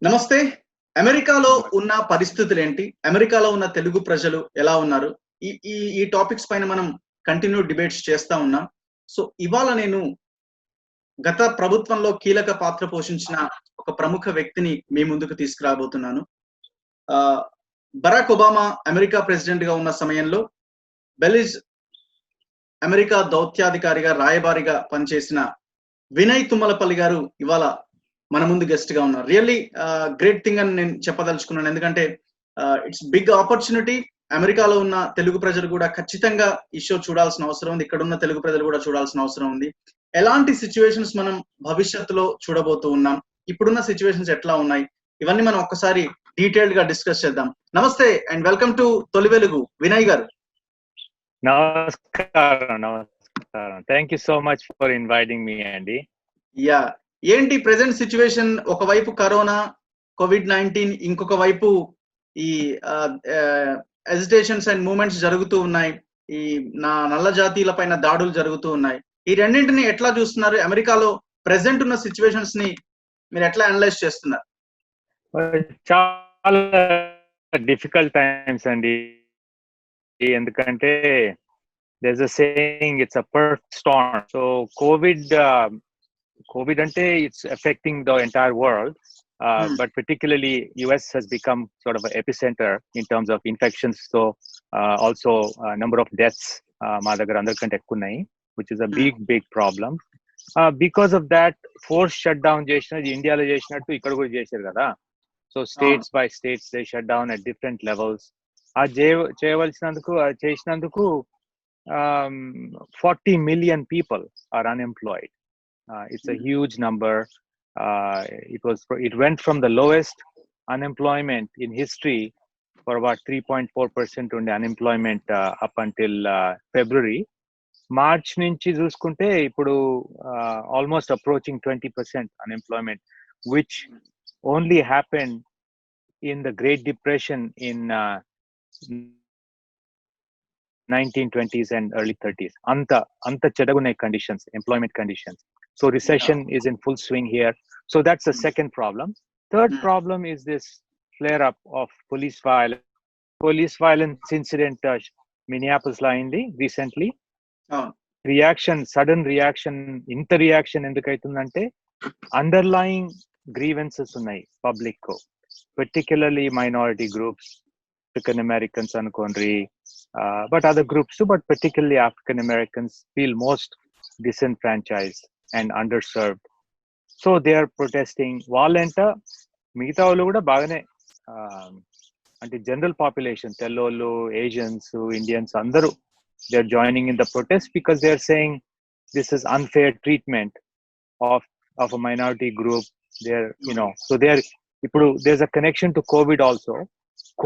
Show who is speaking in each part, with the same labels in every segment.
Speaker 1: నమస్తే. అమెరికాలో ఉన్న పరిస్థితులేంటి? అమెరికాలో ఉన్న తెలుగు ప్రజలు ఎలా ఉన్నారు? ఈ ఈ ఈ టాపిక్స్ పైన మనం కంటిన్యూ డిబేట్స్ చేస్తా ఉన్నాం. సో, ఇవాళ నేను గత ప్రభుత్వంలో కీలక పాత్ర పోషించిన ఒక ప్రముఖ వ్యక్తిని మీ ముందుకు తీసుకురాబోతున్నాను. ఆహ్, బరాక్ ఒబామా అమెరికా ప్రెసిడెంట్‌గా ఉన్న సమయంలో బెలిజ్ అమెరికా దౌత్యాధికారిగా, రాయబారిగా పనిచేసిన వినయ్ తుమ్మలపల్లి గారు ఇవాళ మన ముందు గెస్ట్‌గా ఉన్నారు. రియల్లీ గ్రేట్ థింగ్ అని నేను చెప్పదలుచుకున్నాను. ఎందుకంటే ఇట్స్ బిగ్ ఆపర్చునిటీ. అమెరికాలో ఉన్న తెలుగు ప్రజలు కూడా ఖచ్చితంగా ఈ షో చూడాల్సిన అవసరం ఉంది. ఇక్కడున్న తెలుగు ప్రజలు కూడా చూడాల్సిన అవసరం ఉంది. ఎలాంటి సిట్యుయేషన్స్ మనం భవిష్యత్తులో చూడబోతూ ఉన్నాం? ఇప్పుడున్న సిట్యుయేషన్స్ ఎట్లా ఉన్నాయి? ఇవన్నీ మనం ఒక్కసారి డీటెయిల్డ్ గా డిస్కస్ చేద్దాం. నమస్తే and welcome to Tolivelugu Vinay garu.
Speaker 2: నమస్కారం. Thank you so much for inviting మీ అండి.
Speaker 1: యా, ఏంటి ప్రెజెంట్ సిచ్యువేషన్? ఒకవైపు కరోనా, కోవిడ్-19, ఇంకొక వైపు ఈ ఎజిటేషన్స్ అండ్ మూవ్మెంట్స్ జరుగుతూ ఉన్నాయి. ఈ నల్ల జాతీయుల పైన దాడులు జరుగుతూ ఉన్నాయి. ఈ రెండింటిని ఎట్లా చూస్తున్నారు? అమెరికాలో ప్రెజెంట్ ఉన్న సిచ్యువేషన్స్ ని మీరు ఎట్లా అనలైజ్ చేస్తున్నారు?
Speaker 2: చాలా డిఫికల్ట్ టైమ్స్ అండి. ఎందుకంటే there's a saying, it's a perfect storm. So COVID ante it's affecting the entire world, but particularly US has become sort of an epicenter in terms of infections. So also number of deaths మా దగ్గర అందరికంటే ఎక్కువ ఉన్నాయి, which is a big problem. Because of that, forced shutdown చేసినది ఇండియాలో చేసినట్టు ఇక్కడ కూడా చేశారు కదా. So states by states they shut down at different levels. చేసినందుకు 40 million people are unemployed. It's a huge number. It went from the lowest unemployment in history for about 3.4% on the unemployment up until February. March నుంచి చూసుకుంటే ఇప్పుడు almost approaching 20% unemployment, which only happened in the Great Depression in 1920s and early 30s. Anta chedagunay conditions, employment conditions. So recession is in full swing here. So that's the second problem. Third problem is this flare up of police violence incident Minneapolis la ayindi recently. Sudden reaction, inta reaction endukaytundante underlying grievances unnai public ko, particularly minority groups, African Americans anukondi, but other groups too, but particularly African Americans feel most disenfranchised and underserved. So they are protesting. Vallenta migitha vallu kuda bagane ante general population, Tellolu, Asians, Indians, andaru they are joining in the protest because they are saying this is unfair treatment of a minority group. They're, so there's a connection to COVID also.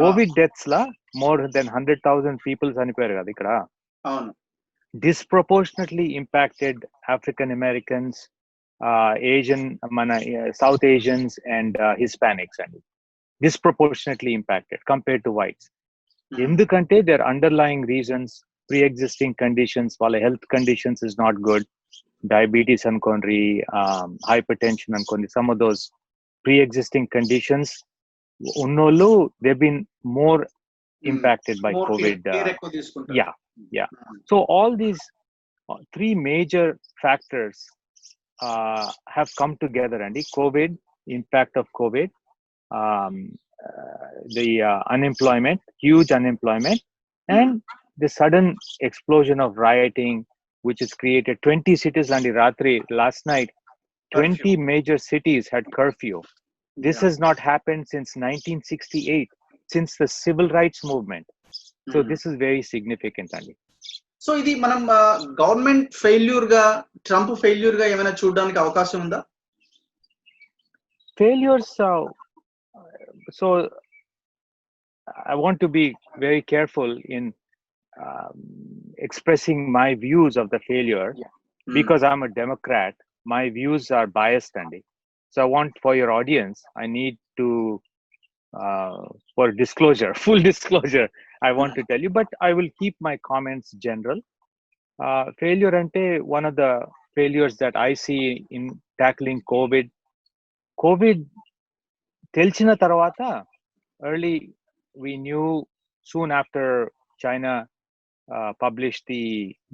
Speaker 2: COVID deaths la more than 100,000 people చనిపోయారు కదా ఇక్కడ. Disproportionately impacted African Americans, Asian, South Asians and Hispanics, and disproportionately impacted compared to whites. ఎందుకంటే their underlying reasons, pre-existing conditions, వాళ్ళ health conditions is not good. Diabetes అనుకోండి, hypertension అనుకోండి, some of those pre-existing conditions unnollu they've been more impacted by more COVID. Yeah. So all these three major factors have come together, and the COVID impact of COVID, the unemployment, huge unemployment, and the sudden explosion of rioting, which has created 20 cities last night 20 major cities had curfew. This has not happened since 1968, since the civil rights movement. So this is very significant, Andy.
Speaker 1: So ఇది మనం government failure గా, Trump failure గా ఏమైనా చూడడానికి అవకాశం ఉందా?
Speaker 2: Failures, so I want to be very careful in expressing my views of the failure, because I'm a Democrat. My views are biased, Andy. So I want, for your audience, I need to, for disclosure, full disclosure, I want to tell you, but I will keep my comments general. Failure ante, one of the failures that I see in tackling COVID తెలిసిన తర్వాత early we knew soon after China published the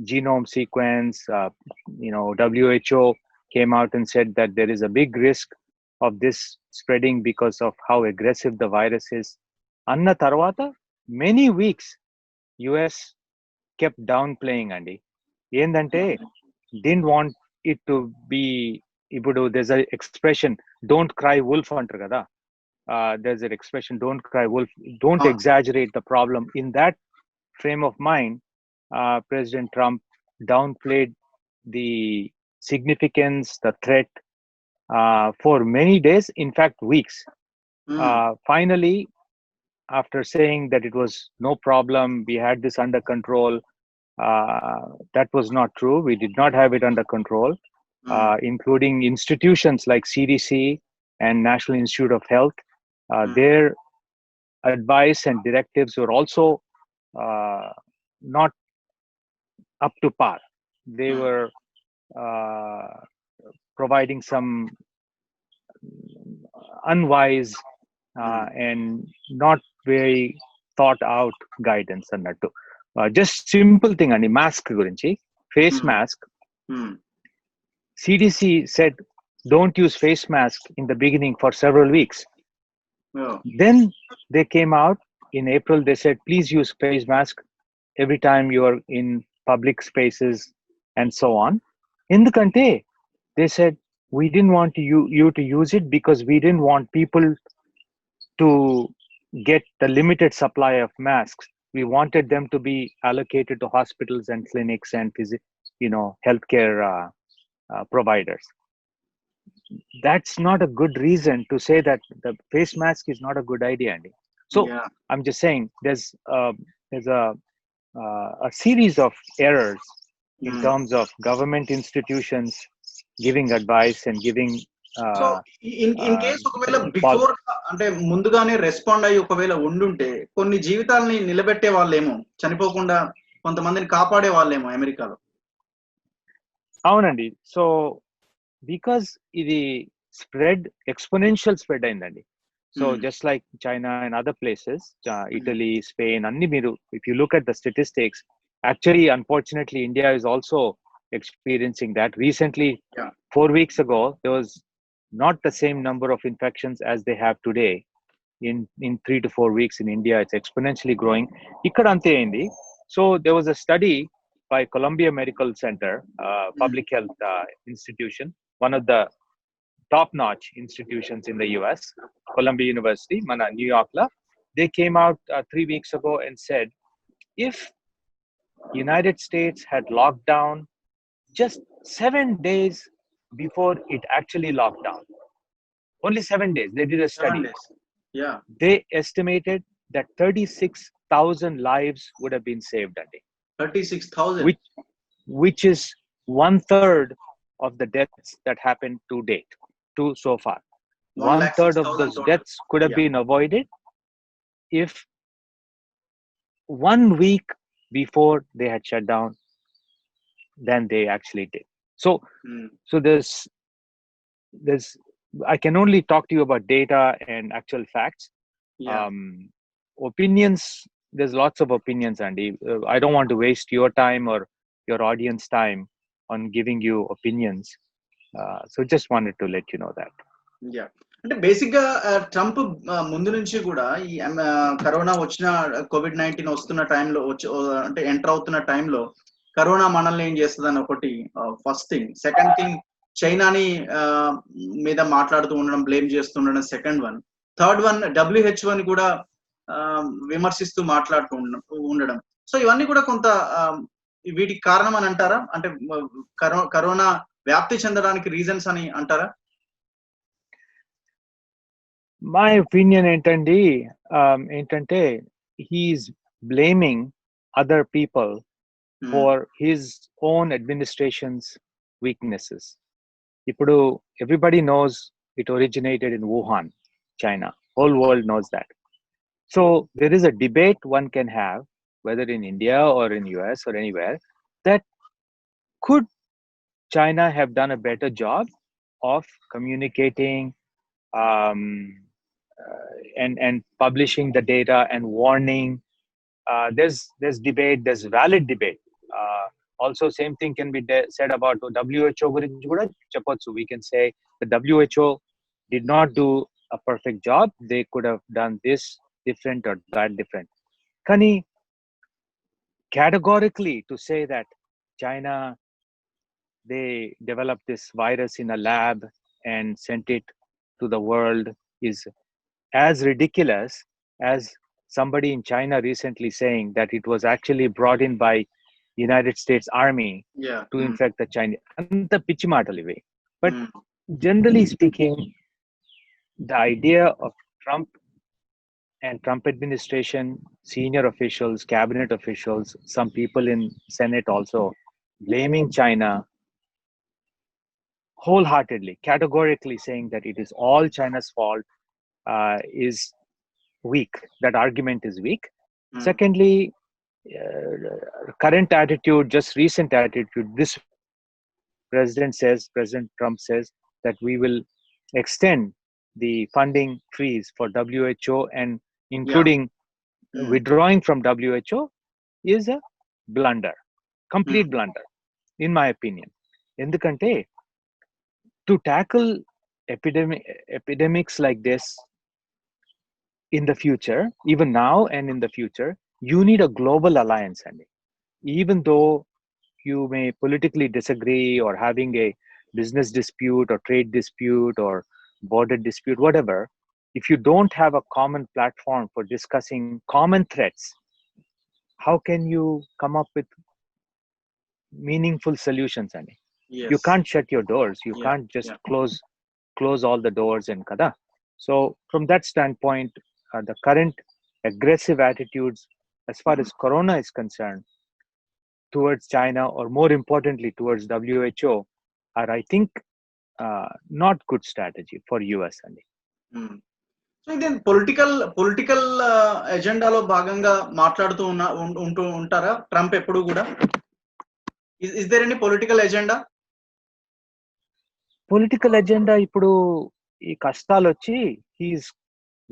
Speaker 2: genome sequence, WHO came out and said that there is a big risk of this spreading because of how aggressive the virus is. Anna tarvata many weeks US kept downplaying andi. Endante didn't want it to be, ipudu there's a expression, don't cry wolf antaru kada. There's an expression, don't cry wolf, don't exaggerate the problem. In that frame of mind, President Trump downplayed the significance, the threat, for many days, in fact weeks. Finally, after saying that it was no problem, we had this under control, that was not true. We did not have it under control, including institutions like CDC and National Institute of Health. Their advice and directives were also not up to par. They were providing some unwise and not very thought out guidance annattu. Just simple thing ani, mask gurinchi, face mask. CDC said don't use face mask in the beginning for several weeks. Then they came out in April, they said please use face mask every time you are in public spaces and so on. Endukante they said we didn't want you to use it because we didn't want people to get the limited supply of masks. We wanted them to be allocated to hospitals and clinics and healthcare providers. That's not a good reason to say that the face mask is not a good idea, Andy. So I'm just saying there's a series of errors in terms of government institutions giving advice and giving
Speaker 1: so in case ఒకవేళ before అంటే ముందుగానే respond అయ్యి ఒకవేళ ఉండుంటే కొన్ని జీవితాలని నిలబెట్టే వాళ్ళేమో, చనిపోకుండా కొంతమందిని కాపాడే వాళ్ళేమో అమెరికాలో.
Speaker 2: అవునండి. సో బికాజ్ ఇది స్ప్రెడ్ ఎక్స్పోనెన్షియల్ స్ప్రెడ్ అయిందండి. So just like China and other places, Italy, Spain అన్ని, మీరు if you look at the statistics, actually unfortunately India is also experiencing that. Recently 4 weeks ago there was not the same number of infections as they have today. In 3 to 4 weeks in India it's exponentially growing. Ikkada ante ayindi. So there was a study by Columbia Medical Center, public health institution, one of the top notch institutions in the US, Columbia University mana New York la. They came out 3 weeks ago and said if United States had locked down just 7 days before it actually locked down, only 7 days, they did a study. They estimated that 36,000 lives would have been saved that day.
Speaker 1: 36,000,
Speaker 2: which is 1/3 of the deaths that happened to date, so far. 1/3 of those deaths could have been avoided if 1 week before they had shut down than they actually did. So there's I can only talk to you about data and actual facts. Opinions, there's lots of opinions, Andy. I don't want to waste your time or your audience time on giving you opinions. So just wanted to let you know that.
Speaker 1: అంటే basic గా Trump ముందు నుంచి కూడా ఈ corona వచ్చిన COVID-19 వస్తున్న టైంలో అంటే ఎంటర్ అవుతున్న టైంలో కరోనా మనల్ని ఏం చేస్తుందని ఒకటి ఫస్ట్ థింగ్. సెకండ్ థింగ్, చైనాని మీద మాట్లాడుతూ ఉండడం, బ్లేమ్ చేస్తూ ఉండడం second one. Third one, WHO ని కూడా విమర్శిస్తూ మాట్లాడుతూ ఉండడం. సో ఇవన్నీ కూడా కొంత వీటికి కారణం అని అంటారా? అంటే కరోనా వ్యాప్తి చెందడానికి రీజన్స్ అని అంటారా?
Speaker 2: My opinion ఏంటంటే he's blaming other people for his own administration's weaknesses. Ipudu everybody knows it originated in Wuhan, China. Whole world knows that. So there is a debate one can have, whether in India or in US or anywhere, that could China have done a better job of communicating and publishing the data and warning. There's debate, there's valid debate. Also, same thing can be said about WHO గురించి కూడా చెప్పొచ్చు. We can say the WHO did not do a perfect job. They could have done this different or that different. Kani categorically to say that China, they developed this virus in a lab and sent it to the world is as ridiculous as somebody in China recently saying that it was actually brought in by United States Army to infect the Chinese. Anta pichi maatalu ive. But generally speaking, the idea of Trump and Trump administration, senior officials, cabinet officials, some people in Senate also blaming China wholeheartedly, categorically saying that it is all China's fault is weak. That argument is weak. Secondly, current attitude, just recent attitude, this President Trump says that we will extend the funding freeze for WHO and including withdrawing from WHO is a blunder, complete blunder, in my opinion. Endukante to tackle epidemics like this in the future, even now and in the future, you need a global alliance. And even though you may politically disagree or having a business dispute or trade dispute or border dispute, whatever, if you don't have a common platform for discussing common threats, how can you come up with meaningful solutions? And you can't shut your doors. You can't just close all the doors and kada. So from that standpoint, the current aggressive attitudes as far as corona is concerned towards China, or more importantly towards WHO, are, I think, not good strategy for US. And
Speaker 1: so ఇది political ఎజెండాలో భాగంగా మాట్లాడుతూ ఉంటారా Trump ఎప్పుడు కూడా? Is there any political agenda?
Speaker 2: Political agenda ఇప్పుడు ఈ కష్టాలు వచ్చి he is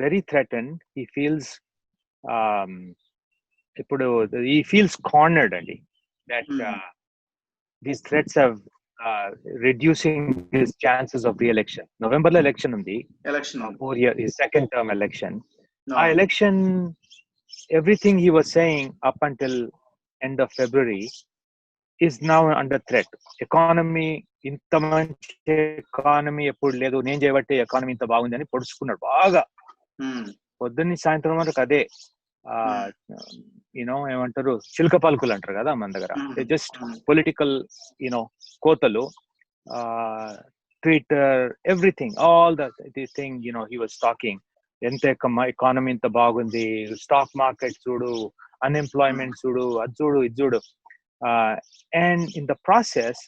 Speaker 2: very threatened. He feels ఇప్పుడు he feels cornered అండి, that these threats have reducing his chances of re-election. November lo election undi, 4 year his second term election. Election, everything he was saying up until end of February is now under threat. Economy inta manchi economy eppudu ledu, nenu cheyabatte economy inta baagundi ani poduchukunnadu baga. పొద్దున్ని సాయంత్రం వరకు అదే, ఏమంటారు, చిలుక పలుకులు అంటారు కదా మన దగ్గర. జస్ట్ పొలిటికల్ కోతలు, Twitter, everything, all this thing he was talking. ఎంత ఎకానమీ ఇంత బాగుంది, స్టాక్ మార్కెట్ చూడు, అన్ఎంప్లాయ్మెంట్ చూడు, అది చూడు, ఇది చూడు. And in the process,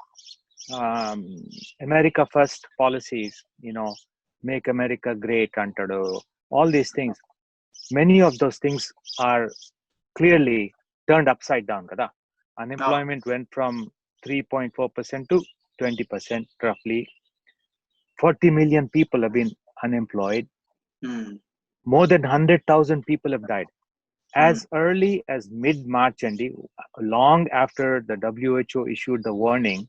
Speaker 2: America first policies, make America great అంటాడు. All these things, many of those things are clearly turned upside down kada. Unemployment went from 3.4% to 20% roughly. 40 million people have been unemployed. More than 100,000 people have died. As early as mid-March, and long after the WHO issued the warning,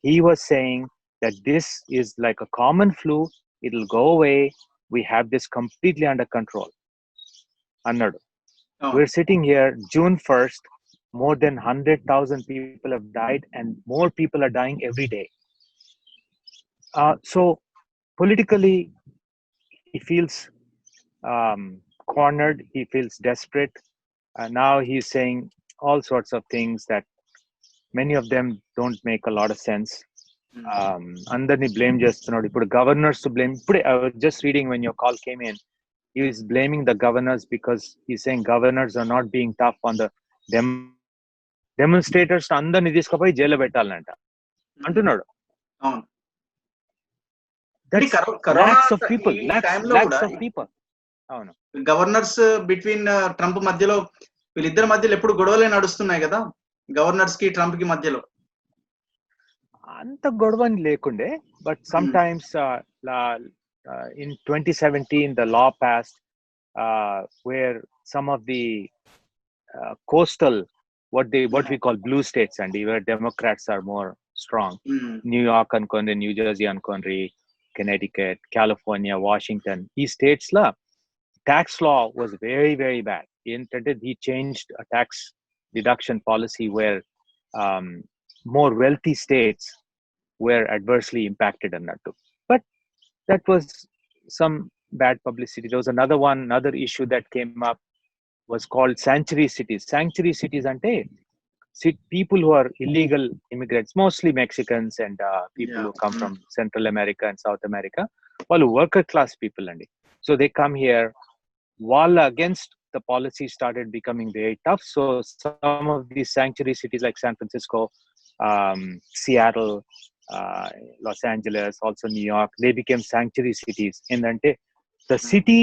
Speaker 2: he was saying that this is like a common flu, it'll go away, we have this completely under control. Annadu. We're sitting here June 1st, more than 100,000 people have died and more people are dying every day. So politically, he feels cornered, he feels desperate. Now he's saying all sorts of things that many of them don't make a lot of sense. అందరినీ blame చేస్తున్నాడు. ఇప్పుడు governors blame. ఇప్పుడే I was just reading when your call came in, he is blaming the governors because he's saying governors are not being tough on the demonstrators. అందరినీ తీసుకుపోయి జైల్లో పెట్టాలంట అంటున్నాడు. Lakhs of people. అవును,
Speaker 1: governors between Trump మధ్యలో, వీళ్ళిద్దరి మధ్యలో ఎప్పుడు గొడవలే నడుస్తున్నాయి కదా, గవర్నర్స్ కి ట్రంప్ కి మధ్యలో.
Speaker 2: అంత గొడవని లేకుండే, but some times in 2017 the law passed where some of the coastal what we call blue states and where Democrats are more strong. New York ankondri, New Jersey ankondri, Connecticut, California, Washington, these states la tax law was very very bad. He changed a tax deduction policy where more wealthy states were adversely impacted annattu. But that was some bad publicity. There was another issue that came up was called sanctuary cities. Sanctuary cities ante people who are illegal immigrants, mostly Mexicans and people who come from Central America and South America, all worker class people andi. So they come here, while against the policy started becoming very tough. So some of these sanctuary cities like San Francisco, Seattle, Los Angeles, also New York, they became sanctuary cities. Endante the city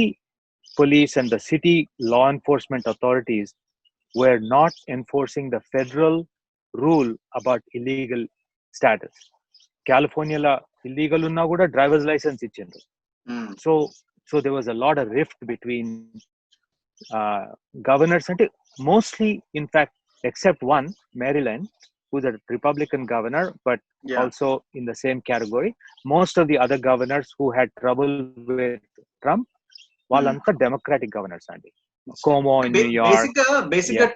Speaker 2: police and the city law enforcement authorities were not enforcing the federal rule about illegal status. California la illegal unna kuda driver's license ichindru. So there was a lot of rift between governors, and mostly, in fact, except one, Maryland, who's a Republican governor, but also in the same category. Most of the other governors who had trouble with Trump, వాళ్ళంతా Democratic governors అండి. Cuomo in New York.
Speaker 1: Basic గా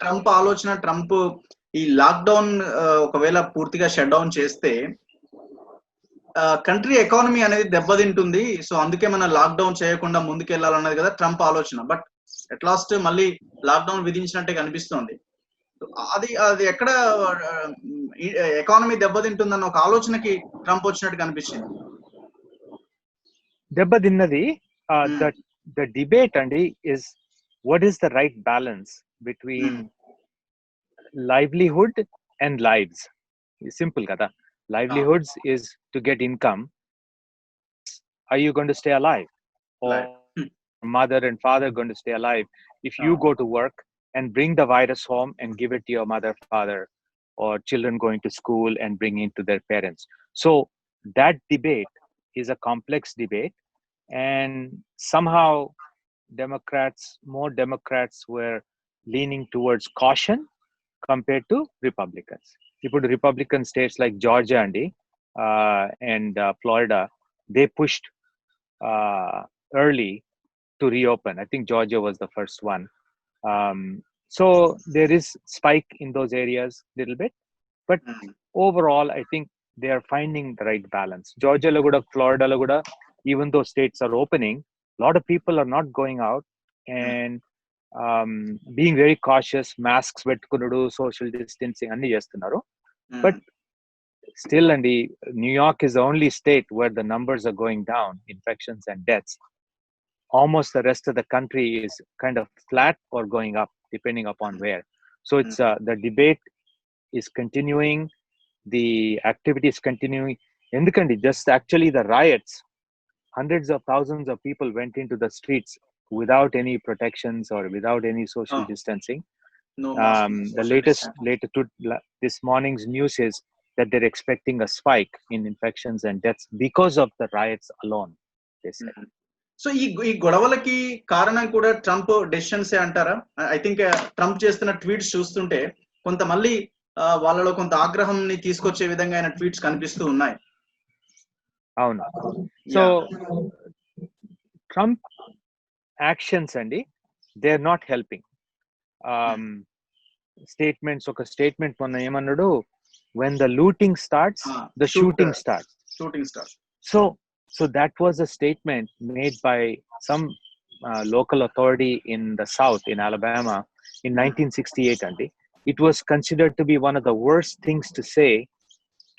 Speaker 1: Trump ఈ lockdown ఒకవేళ పూర్తిగా shut down చేస్తే country economy అనేది దెబ్బతింటుంది. So అందుకే మనం లాక్డౌన్ చేయకుండా ముందుకెళ్లాలన్నది కదా ట్రంప్ ఆలోచన. బట్ అట్ లాస్ట్ మళ్ళీ లాక్డౌన్ విధించినట్టే కనిపిస్తోంది. అది ఎక్కడ ఎకానమీ దెబ్బతింటుందన్న ఒక ఆలోచనకి ట్రంప్ వచ్చినట్టు కనిపించింది.
Speaker 2: దెబ్బతిన్నది. The debate Andy is what is the right balance between livelihood and lives. It's simple kada. Livelihoods is to get income. Are you going to stay alive? Or mother and father going to stay alive if you go to work and bring the virus home and give it to your mother, father, or children going to school and bring it to their parents. So that debate is a complex debate, and somehow more Democrats were leaning towards caution compared to Republicans. You put Republican states like Georgia and Florida, they pushed early to reopen. I think Georgia was the first one. So there is spike in those areas a little bit, but overall I think they are finding the right balance. Georgia lo kuda, Florida lo kuda, even though states are opening, a lot of people are not going out and being very cautious, masks pettukunudu, social distancing anni chestunnaru. But still, New York is the only state where the numbers are going down, infections and deaths. Almost the rest of the country is kind of flat or going up, depending upon where. So it's the debate is continuing, the activity is continuing. Endukandi just actually the riots, hundreds of thousands of people went into the streets without any protections or without any social distancing. The latest this morning's news is that they're expecting a spike in infections and deaths because of the riots alone, they said.
Speaker 1: So ఈ గొడవలకి కారణం కూడా Trump decisions అంటారా? I think Trump చేస్తున్న tweets చూస్తుంటే కొంత మళ్ళీ వాళ్ళలో కొంత ఆగ్రహంని తీసుకొచ్చే విధంగా ఆయన ట్వీట్స్ కనిపిస్తూ ఉన్నాయి.
Speaker 2: అవును. So Trump actions they are not helping. ఒక స్టేట్మెంట్ మొన్న ఏమన్నాడు, when the looting starts, the shooting starts. So that was a statement made by some local authority in the South, in Alabama, in 1968. It was considered to be one of the worst things to say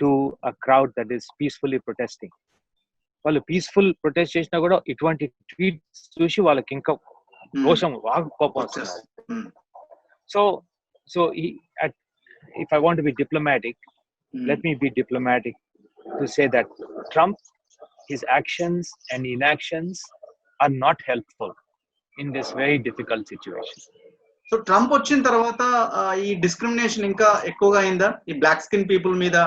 Speaker 2: to a crowd that is peacefully protesting. వాళ్ళు peaceful protest చేసినా కూడా ఇటువంటి tweets చూసి వాళ్ళకి ఇంకా రోషం కోపం వస్తుంది. So if I want to be diplomatic, let me be diplomatic to say that Trump, his actions and inactions are not helpful in this very difficult situation.
Speaker 1: So Trump వచ్చిన తర్వాత ఈ డిస్క్రిమినేషన్ ఇంకా ఎక్కువగా అయిందా ఈ బ్లాక్ స్కిన్ పీపుల్ మీద?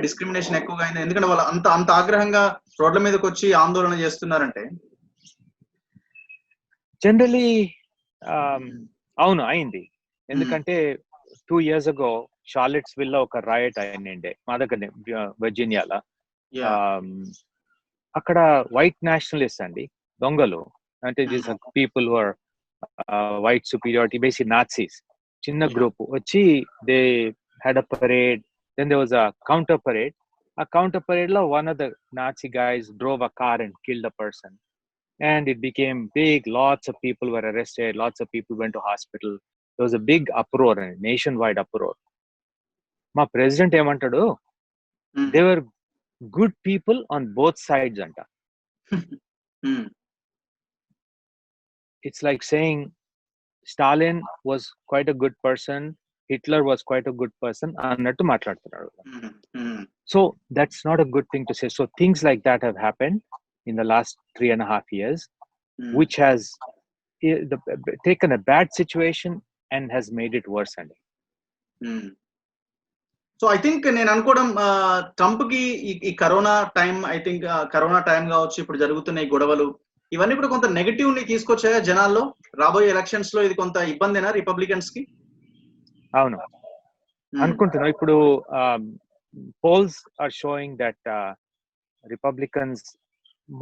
Speaker 1: Discrimination ఎక్కువగా అయింది? ఎందుకంటే వాళ్ళు అంత అంత ఆగ్రహంగా రోడ్ల మీదకి వచ్చి ఆందోళన చేస్తున్నారంటే.
Speaker 2: జనరలీ అవును అయింది. ఎందుకంటే 2 years ago షార్లెట్స్విల్లో ఒక రైట్ అయిండే మా దగ్గరనే వర్జీనియాలో. అక్కడ వైట్ నేషనలిస్ట్ అండి, దొంగలు. అంటే these are people who are white superiority, basic Nazis. చిన్న గ్రూప్ వచ్చి they had a parade, then there was a counter parade. ఆ కౌంటర్ పరేడ్ లో one of the Nazi guys drove a car and killed a person. And it became big. Lots of people were arrested. Lots of people went to hospital. There was a big uproar, a nationwide uproar. My president ఏమంటాడు, they were good people on both sides అంట. It's like saying Stalin was quite a good person, Hitler was quite a good person అన్నట్టు మాట్లాడుతున్నాడు. So that's not a good thing to say. So things like that have happened in the last 3.5 years, which has taken a bad situation and has made it worse. And
Speaker 1: so I think నేను అనుకోవడం Trump కి ఈ corona time, I think corona time కావచ్చు, ఇప్పుడు జరుగుతున్న ఈ గొడవలు ఇవన్నీ కూడా కొంత నెగటివ్ ని తీసుకొచ్చాయా జనాల్లో? రాబోయే ఎలక్షన్స్ లో ఇది కొంత ఇబ్బందేనా రిపబ్లికన్స్ కి?
Speaker 2: అవును అనుకుంటున్నా. ఇప్పుడు polls are showing that Republicans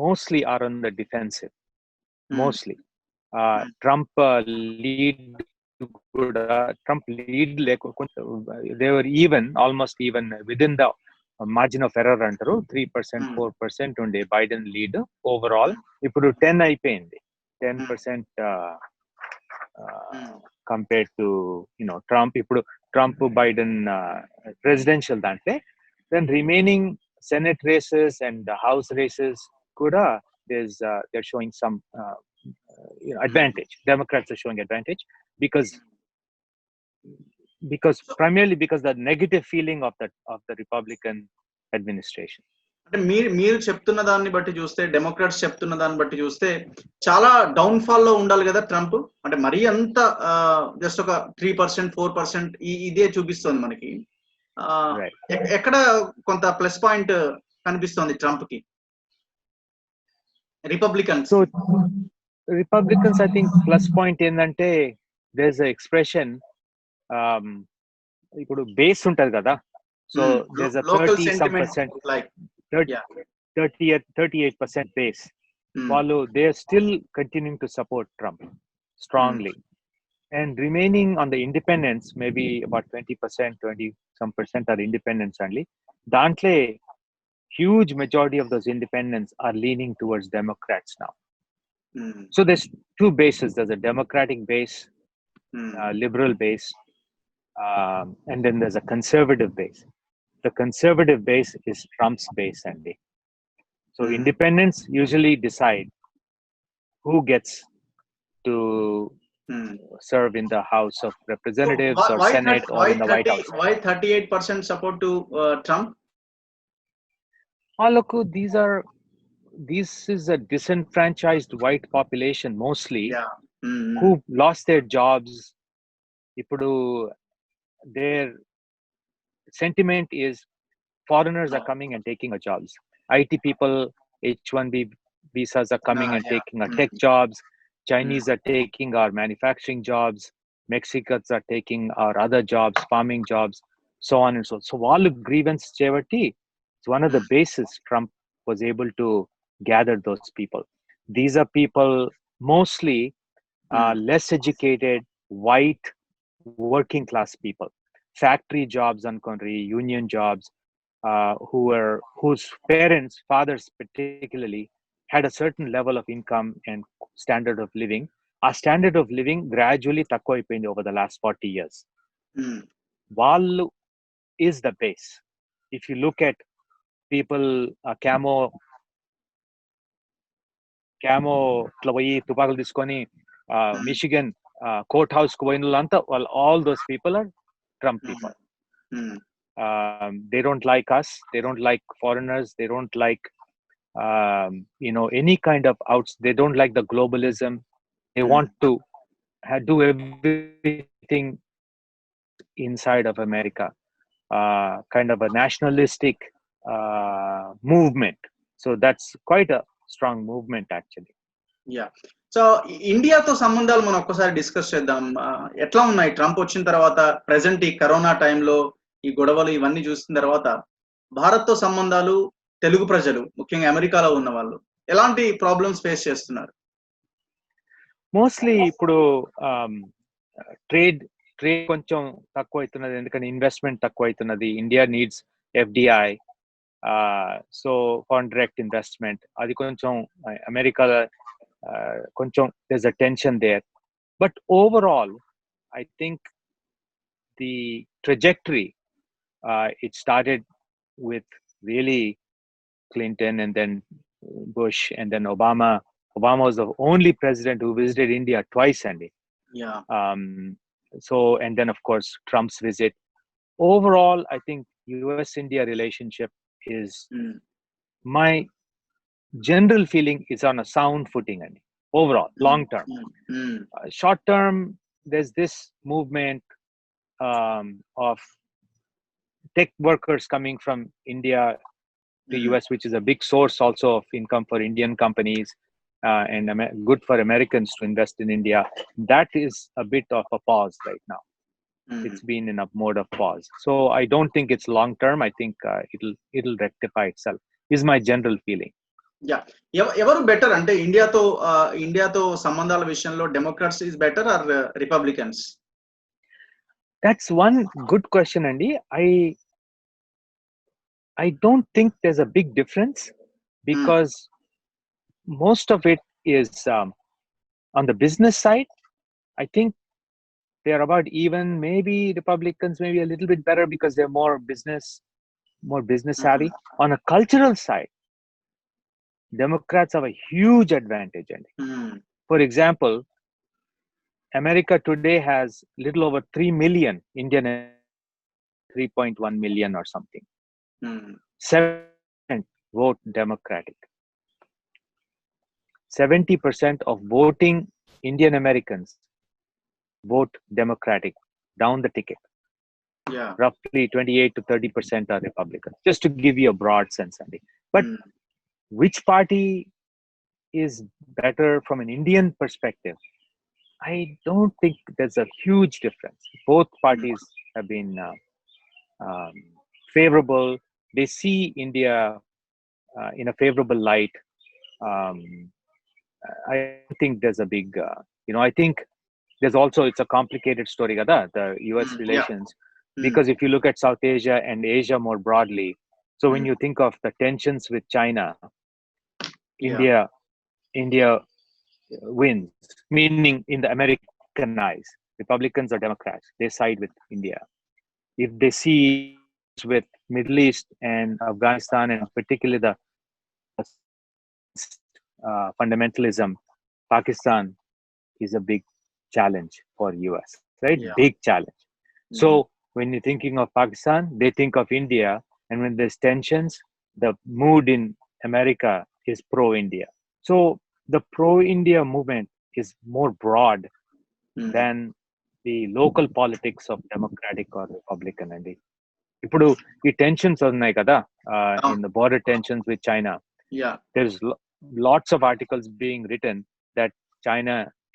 Speaker 2: mostly are on the defensive. Mostly Trump lead they were even, almost even within the margin of error అంటారు. 3% 4% ఉండే బైడెన్ లీడ్ ఓవరాల్. ఇప్పుడు 10 అయిపోయింది, 10% కంపేర్ టు ట్రంప్. ఇప్పుడు ట్రంప్ బైడెన్ ప్రెసిడెన్షియల్ దాంట్లో, then remaining senate races and house races కూడా they're showing some advantage. Democrats are showing advantage because primarily because the negative feeling of the Republican administration.
Speaker 1: అంటే మీరు చెప్తున్న దాన్ని బట్టి చూస్తే, Democrats చెప్తున్న దాన్ని బట్టి చూస్తే చాలా డౌన్ ఫాల్ లో ఉండాలి కదా ట్రంప్. అంటే మరీ అంత జస్ట్ ఒక 3% 4% ఇదే చూపిస్తుంది మనకి. ఎక్కడ కొంత ప్లస్ పాయింట్ కనిపిస్తుంది ట్రంప్ కి Republicans?
Speaker 2: So Republicans I think plus point ఏంటంటే, దేర్ ఇస్ అ ఎక్స్ప్రెషన్, ఇప్పుడు బేస్ ఉంటది కదా. So there is a 38% base. వాళ్ళు they are still continuing to support Trump strongly. And remaining on the independents, maybe about 20%, 20% are independents only. Dantle, huge majority of those independents are leaning towards Democrats now. So there's two bases. There's a Democratic base, liberal base, and then there's a conservative base. The conservative base is Trump's base, Andy. So independents usually decide who gets to serve in the House of Representatives or Senate or in the White House.
Speaker 1: Why 38% support to Trump?
Speaker 2: Look, this is a disenfranchised white population mostly, who lost their jobs. Ipudu their sentiment is foreigners are coming and taking our jobs. IT people, H1B visas are coming and taking our tech jobs. Chinese are taking our manufacturing jobs. Mexicans are taking our other jobs, farming jobs, so on and so on. So all grievance chevati, it's one of the bases Trump was able to gather those people. These are people mostly less educated, white, working class people. Factory jobs and union jobs, whose parents, fathers particularly, had a certain level of income and standard of living. Our standard of living gradually takkoyipindi over the last 40 years. Vallu is the base. If you look at people, camo tlawayi tupakulu diskoni Michigan courthouse ku poyinallanta, all those people are Trump people. They don't like us, they don't like foreigners, they don't like any kind of they don't like the globalism. They want to do everything inside of America. kind of a nationalistic movement. So that's quite a strong movement actually.
Speaker 1: Yeah so ఇండియాతో సంబంధాలు మనం ఒక్కసారి discuss చేద్దాం. ఎట్లా ఉన్నాయి Trump వచ్చిన తర్వాత, present ఈ కరోనా టైంలో ఈ గొడవలు ఇవన్నీ చూసిన తర్వాత భారత్తో సంబంధాలు, తెలుగు ప్రజలు ముఖ్యంగా అమెరికాలో ఉన్న వాళ్ళు ఎలాంటి ప్రాబ్లమ్స్ ఫేస్ చేస్తున్నారు?
Speaker 2: మోస్ట్లీ ఇప్పుడు ట్రేడ్ కొంచెం తక్కువ అవుతున్నది, ఎందుకంటే ఇన్వెస్ట్మెంట్ తక్కువ అవుతున్నది. India needs FDI, so foreign direct investment. అది కొంచెం అమెరికా కొంచెం there's a tension there, but overall I think the trajectory, it started with really Clinton and then Bush and then Obama was the only president who visited India twice, Andy.
Speaker 1: Yeah.
Speaker 2: So and then of course Trump's visit. Overall I think US India relationship is my general feeling is on a sound footing, and overall long term. Short term there's this movement of tech workers coming from India to US, which is a big source also of income for Indian companies, and good for Americans to invest in India. That is a bit of a pause right now. It's been in a mode of pause, so I don't think it's long term. I think it'll rectify itself is my general feeling.
Speaker 1: Yeah ఎవరు better అంటే ఇండియాతో సంబంధాల విషయంలో, Democrats is better or Republicans?
Speaker 2: That's one good question, Andy. I don't think there's a big difference, because most of it is on the business side. I think they are about even. Maybe Republicans maybe a little bit better because they're more business savvy. On a cultural side, Democrats have a huge advantage. For example, America today has little over 3 million Indian, 3.1 million or something. 7% vote Democratic. 70% of voting Indian Americans vote Democratic down the ticket.
Speaker 1: Yeah.
Speaker 2: Roughly 28 to 30% are Republicans, just to give you a broad sense, Andy. But which party is better from an Indian perspective? I don't think there's a huge difference. Both parties have been favorable. They see India in a favorable light. I think there's a big, I think there's also, it's a complicated story, the US relations, because if you look at South Asia and Asia more broadly, so when you think of the tensions with China, India wins, meaning in the American eyes, Republicans or Democrats, they side with India. If they see with Middle East and Afghanistan, and particularly the fundamentalism, Pakistan is a big challenge for US, right?
Speaker 1: Yeah.
Speaker 2: Big challenge. So when you're thinking of Pakistan, they think of India, and when there's tensions, the mood in America is pro-India. So the pro-India movement is more broad than the local politics of Democratic or Republican. And ఇప్పుడు ఈ tensions ఉన్నాయి కదా, in the border tensions with China.
Speaker 1: Yeah.
Speaker 2: There's lots of articles being written that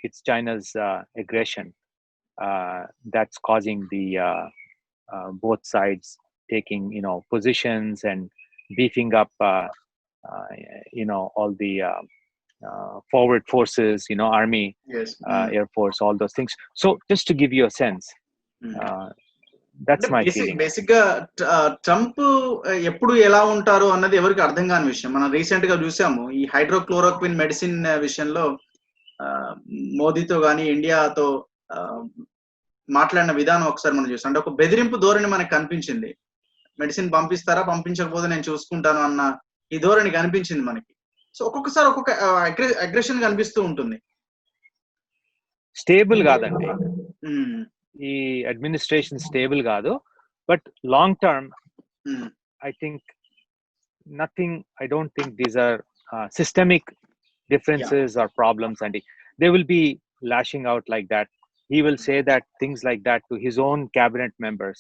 Speaker 2: it's China's aggression that's causing the both sides taking positions and beefing up all the forward forces, army,
Speaker 1: Yes.
Speaker 2: air force, all those things. So just to give you a sense, that's my feeling.
Speaker 1: Basic గా Trump ఎప్పుడు ఎలా ఉంటారు అన్నది ఎవరికి అర్థం కాని విషయం. మనం రీసెంట్ గా చూసాము ఈ హైడ్రోక్లోరోక్విన్ మెడిసిన్ విషయంలో మోదీతో గాని ఇండియాతో మాట్లాడిన విధానం ఒకసారి మనం చూసాం. అంటే ఒక బెదిరింపు ధోరణి మనకు కనిపించింది. మెడిసిన్ పంపిస్తారా, పంపించకపోతే నేను చూసుకుంటాను అన్న ఈ ధోరణి కనిపించింది మనకి. సో ఒక్కొక్కసారి ఒక్కొక్క అగ్రెషన్ కనిపిస్తూ ఉంటుంది.
Speaker 2: స్టేబుల్ కాదండి ఈ అడ్మినిస్ట్రేషన్, స్టేబుల్ కాదు. But long term I think nothing, I don't think these are systemic differences or problems, and they will be lashing out like that. He will say that things like that to his own cabinet members,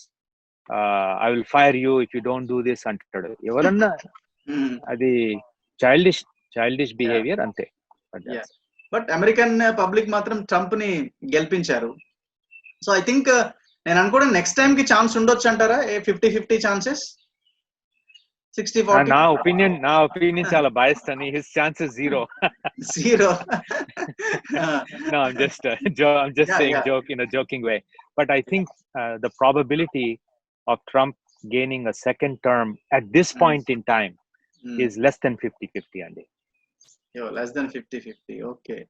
Speaker 2: I will fire you if you don't do this అంటాడు. ఎవరన్నా అది childish behaviour అంతే.
Speaker 1: But American public మాత్రం Trump ని గెలిపించారు. So I think నేను అనుకోవడం next time కి ఛాన్స్ ఉండొచ్చు అంటారా? 50-50 ఛాన్సెస్, 60-40?
Speaker 2: నా ఒపీనియన్ చాలా బయాస్డ్ అని. His chances zero. No, I'm just saying joke in a joking way, but I think the probability of Trump gaining a second term at this point in time is less than 50-50 andi.
Speaker 1: Less than 50-50. Okay.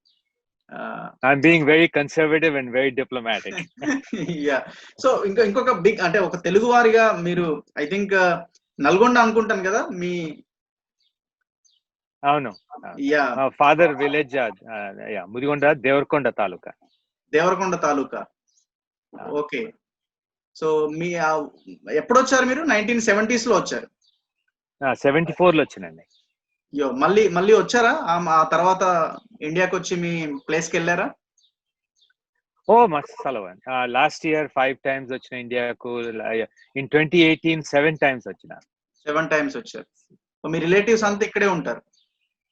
Speaker 2: I'm being very conservative and very diplomatic.
Speaker 1: Yeah. So ఇంకొక big అంటే ఒక తెలుగు వారిగా మీరు I think Nalgonda అనుకుంటాను కదా మీ?
Speaker 2: అవును. Father village Mudigonda, Devarakonda తాలూకా.
Speaker 1: Okay. So మీ ఎప్పుడు వచ్చారు మీరు? 1970s లో వచ్చారు?
Speaker 2: 74 లో వచ్చినండి.
Speaker 1: మళ్ళీ వచ్చారా? ఆ తర్వాత ఇండియాకి వచ్చి మీ ప్లేస్ కి వెళ్ళారా?
Speaker 2: మస్తు సలవన్. లాస్ట్ ఇయర్ 5 times వచ్చిన ఇండియాకు. ఇన్ 2018 7 times వచ్చిన.
Speaker 1: 7 times వచ్చారు. మీ రిలేటివ్స్ అంతా ఇక్కడే ఉంటారు?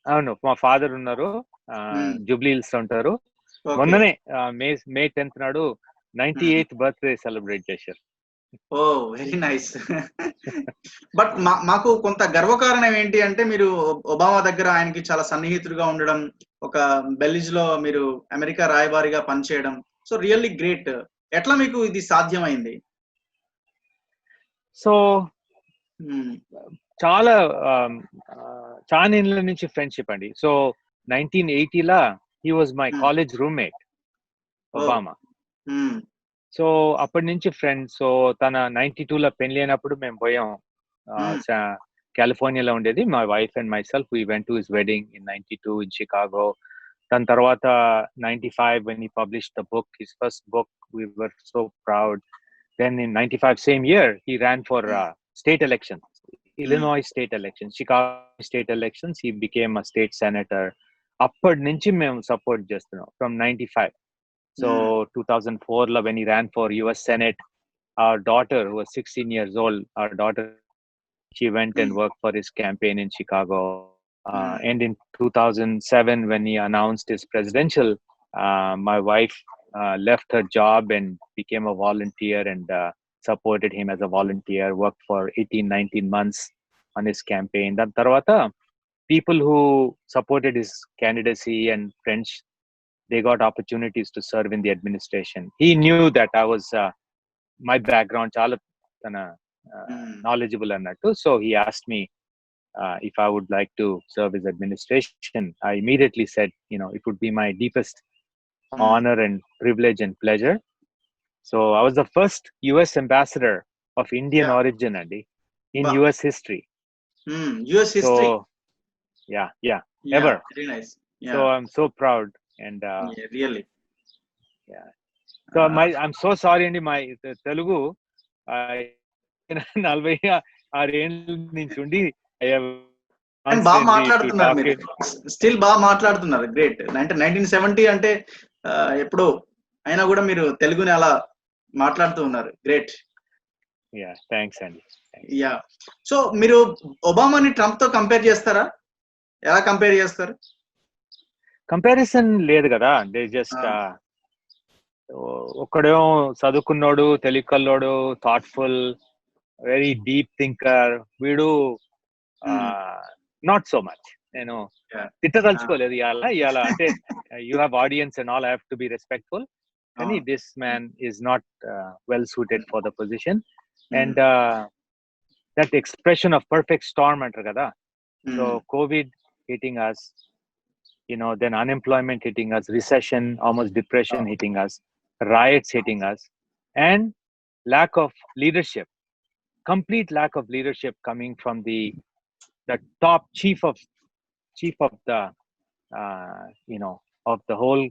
Speaker 2: అవును, మా ఫాదర్ ఉన్నారు, జూబ్లీ హిల్స్ ఉంటారు. మొన్ననే మే 10th నాడు 98th బర్త్డే సెలబ్రేట్ చేశారు.
Speaker 1: ఓ వెరీ నైస్. బట్ మాకు కొంత గర్వకారణం ఏంటి అంటే మీరు ఒబామా దగ్గర ఆయనకి చాలా సన్నిహితుడిగా ఉండడం, ఒక బెల్లిజ్ లో మీరు అమెరికా రాయబారిగా పనిచేయడం. So really great. ఎట్లా మీకు ఇది సాధ్యమైంది?
Speaker 2: సో చాలా ఏళ్ళ నుంచి ఫ్రెండ్షిప్ అండి. So 1980 he was my college roommate Obama. So అప్పటి నుంచి ఫ్రెండ్స్. సో తన 92 పెళ్లి అయినప్పుడు మేము పోయాం. కాలిఫోర్నియాలో ఉండేది. My wife and my self we went to his wedding in 92 in Chicago. దాని తర్వాత 95 when he published the book, his first book, we were so proud. Then in 95 same year he ran for state elections, Illinois state elections, Chicago state elections. He became a state senator. అప్పటి నుంచి మేము support చేస్తున్నాం from 95. So 2004 when he ran for US Senate, our daughter who was 16 years old, she went and worked for his campaign in Chicago. And in 2007 when he announced his presidential, my wife left her job and became a volunteer and supported him as a volunteer, worked for 18-19 months on his campaign. That tarvata people who supported his candidacy and friends, they got opportunities to serve in the administration. He knew that I was my background chala knowledgeable annattu. So he asked me if I would like to serve his administration. I immediately said, it would be my deepest honor and privilege and pleasure. So I was the first US ambassador of Indian origin, Andy, in US history.
Speaker 1: US history.
Speaker 2: So, yeah, ever.
Speaker 1: Very nice.
Speaker 2: So I'm so proud and
Speaker 1: really.
Speaker 2: Yeah. So I'm so sorry, Andy, my Telugu 46 ఏళ్ళ నుంచి ఉండి
Speaker 1: బాగా మాట్లాడుతున్నారు మీరు. Still బాగా మాట్లాడుతున్నారు. Great. 1970 అంటే ఎప్పుడో అయినా కూడా మీరు తెలుగుని అలా మాట్లాడుతూ ఉన్నారు. గ్రేట్.
Speaker 2: థ్యాంక్స్ అండి.
Speaker 1: సో మీరు ఒబామాని ట్రంప్ తో కంపేర్ చేస్తారా? ఎలా కంపేర్ చేస్తారు?
Speaker 2: కంపారిజన్ లేదు కదా. దే జస్ట్ ఒక్కడేమో చదువుకున్నాడు, తెలివికల్లోడు, థాట్ఫుల్, వెరీ డీప్ థింకర్. వీడు నాట్ సో మచ్. నేను తిట్టదలుచుకోలేదు ఇవాళ అంటే you have audience and all, I have to be respectful. కానీ this man is not well suited for the position. And that expression of perfect storm అంటారు కదా. So covid hitting us, then unemployment hitting us, recession, almost depression hitting us, riots hitting us, and lack of leadership, complete lack of leadership coming from the top chief of the of the whole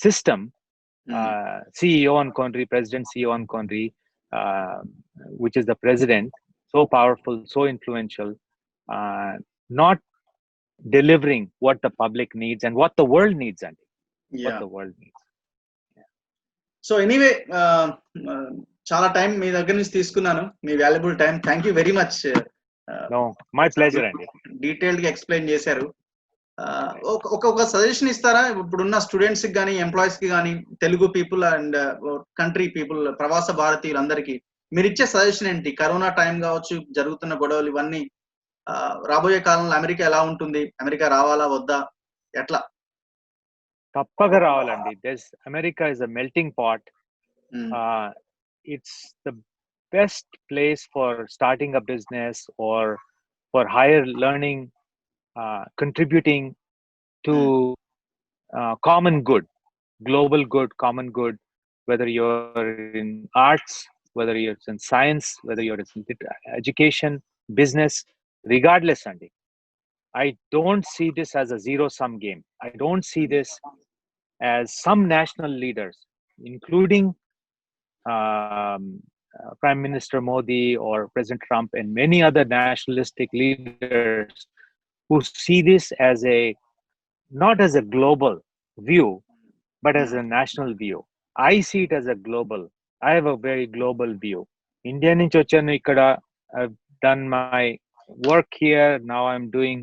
Speaker 2: system, CEO on country, president CEO on country, which is the president, so powerful, so influential, not delivering what the public needs and what the world needs, and what the world needs.
Speaker 1: So anyway, చాలా time మీ దగ్గర నుంచి తీసుకున్నాను, మీ valuable time. Thank you very much.
Speaker 2: No, my pleasure అండి.
Speaker 1: Detailed గా explain చేశారు. ఒక సజెషన్ ఇస్తారా ఇప్పుడున్న స్టూడెంట్స్ కి కానీ, ఎంప్లాయీస్ కి కానీ, Telugu people and country people, ప్రవాస భారతీయులందరికీ మీరు ఇచ్చే సజెషన్ ఏంటి? కరోనా టైం కావచ్చు, జరుగుతున్న గొడవలు ఇవన్నీ, రాబోయే కాలంలో అమెరికా ఎలా ఉంటుంది? అమెరికా రావాలా వద్దా, ఎట్లా?
Speaker 2: తప్పక రావాలండి. America is a melting pot. It's the best place for starting a business or for higher learning, contributing to common good, global good, common good, whether you're in arts, whether you're in science, whether you're in education, business, regardless, Andy. I don't see this as a zero-sum game. I don't see this as some national leaders, including Prime Minister Modi or President Trump and many other nationalistic leaders who see this as not as a global view, but as a national view. I see it as a global. I have a very global view. India nunchi vachanu ikkada. I've done my work here. Now I'm doing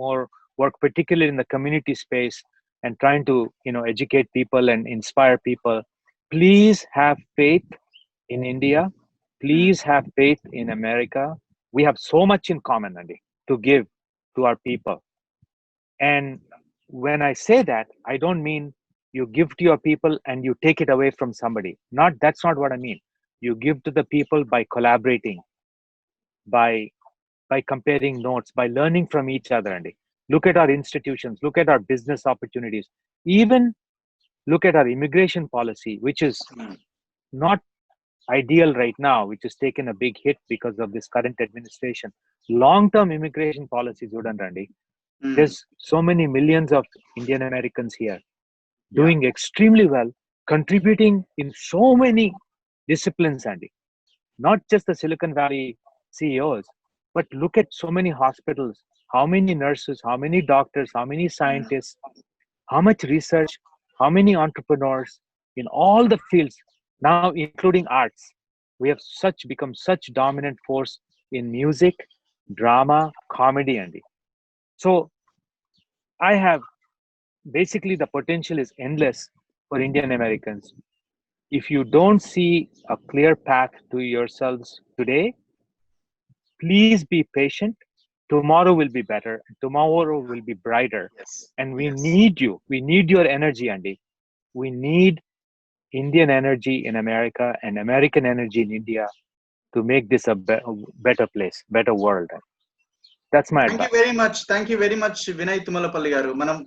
Speaker 2: more work, particularly in the community space, and trying to educate people and inspire people. Please have faith in India. Please have faith in America. We have so much in common, Andy, to give to our people. And when I say that, I don't mean you give to your people and you take it away from somebody. That's not what I mean. You give to the people by collaborating, by comparing notes, by learning from each other, Andy. Look at our institutions, look at our business opportunities, even look at our immigration policy, which is not ideal right now, which has taken a big hit because of this current administration. Long-term immigration policies wouldn't, Andy. There's so many millions of Indian Americans here doing extremely well, contributing in so many disciplines, Andy. Not just the Silicon Valley CEOs, but look at so many hospitals, how many nurses, how many doctors, how many scientists, how much research, how many entrepreneurs in all the fields, now including arts. We have become such dominant force in music, drama, comedy, Andy. So I have basically, the potential is endless for Indian Americans. If you don't see a clear path to yourselves today, please be patient. Tomorrow will be better. Tomorrow will be brighter.
Speaker 1: Yes.
Speaker 2: And we need you. We need your energy, Andy. We need Indian energy in America and American energy in India to make this a better place, better world. That's my advice.
Speaker 1: Thank you very much, Vinay Thummalapally garu. Manam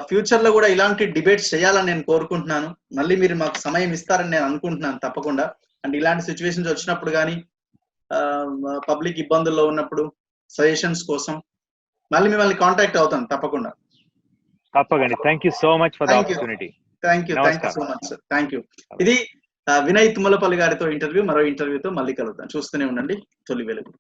Speaker 1: future లో కూడా ఇలాంటి debates చేయాలని నేను కోరుకుంటున్నాను. మళ్ళీ మీరు మాకు సమయం ఇస్తారని నేను అనుకుంటున్నాను తప్పకుండా. అండ్ ఇలాంటి సిచ్యువేషన్స్ వచ్చినప్పుడు కానీ, పబ్లిక్ ఇబ్బందుల్లో ఉన్నప్పుడు సజెషన్స్ కోసం మళ్ళీ మిమ్మల్ని కాంటాక్ట్ అవుతాను తప్పకుండా.
Speaker 2: తప్పకుండా. Thank you so much for the opportunity.
Speaker 1: Thank you so much sir. Thank you. ఇది వినయ్ తుమ్మలపల్లి గారితో ఇంటర్వ్యూ. మరో ఇంటర్వ్యూతో మళ్ళీ కలుద్దాం. చూస్తూనే ఉండండి తొలి వెలుగు.